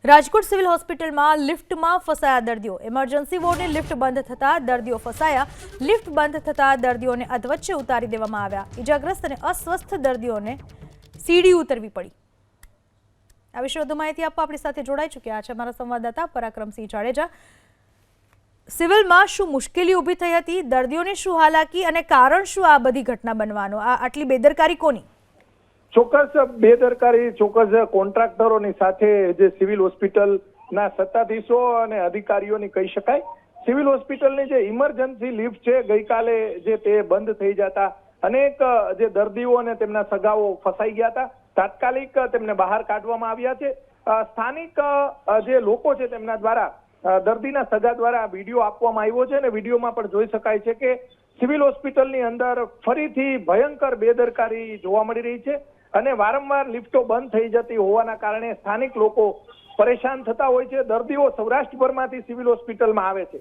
Rajkot civil હોસ્પિટલમાં લિફ્ટમાં ફસાયા દર્દીઓ। ઇમરજન્સી વોર્ડની લિફ્ટ બંધ થતા દર્દીઓ ફસાયા। લિફ્ટ બંધ થતા દર્દીઓને અધવચ્ચે ઉતારી દેવામાં આવ્યા। ઇજાગ્રસ્ત અને અસ્વસ્થ દર્દીઓને સીડી ઉતરવી પડી। આ વિશે વધુ માહિતી આપવા આપણી સાથે જોડાઈ ચૂક્યા છે અમારા સંવાદદાતા પરાક્રમસિંહ જાડેજા। સિવિલમાં શું મુશ્કેલી ઊભી થઈ હતી, દર્દીઓને શું હાલાકી અને કારણ શું આ બધી ઘટના બનવાનો, આ આટલી બેદરકારી કોની? ચોક્કસ બેદરકારી ચોક્કસ કોન્ટ્રાક્ટરોની સાથે જે સિવિલ હોસ્પિટલના સત્તાધીશો અને અધિકારીઓની કહી શકાય। સિવિલ હોસ્પિટલની જે ઇમરજન્સી લિફ્ટ છે ગઈકાલે જે તે બંધ થઈ જતા અનેક જે દર્દીઓ અને તેમના સગાઓ ફસાઈ ગયા હતા। તાત્કાલિક તેમને બહાર કાઢવામાં આવ્યા છે। સ્થાનિક જે લોકો છે તેમના દ્વારા દર્દીના સગા દ્વારા વિડીયો આપવામાં આવ્યો છે અને વિડીયોમાં પણ જોઈ શકાય છે કે સિવિલ હોસ્પિટલની અંદર ફરીથી ભયંકર બેદરકારી જોવા મળી રહી છે અને વારંવાર લિફ્ટો બંધ થઈ જતી હોવાના કારણે સ્થાનિક લોકો પરેશાન થતા હોય છે। દર્દીઓ સૌરાષ્ટ્રભરમાંથી સિવિલ હોસ્પિટલમાં આવે છે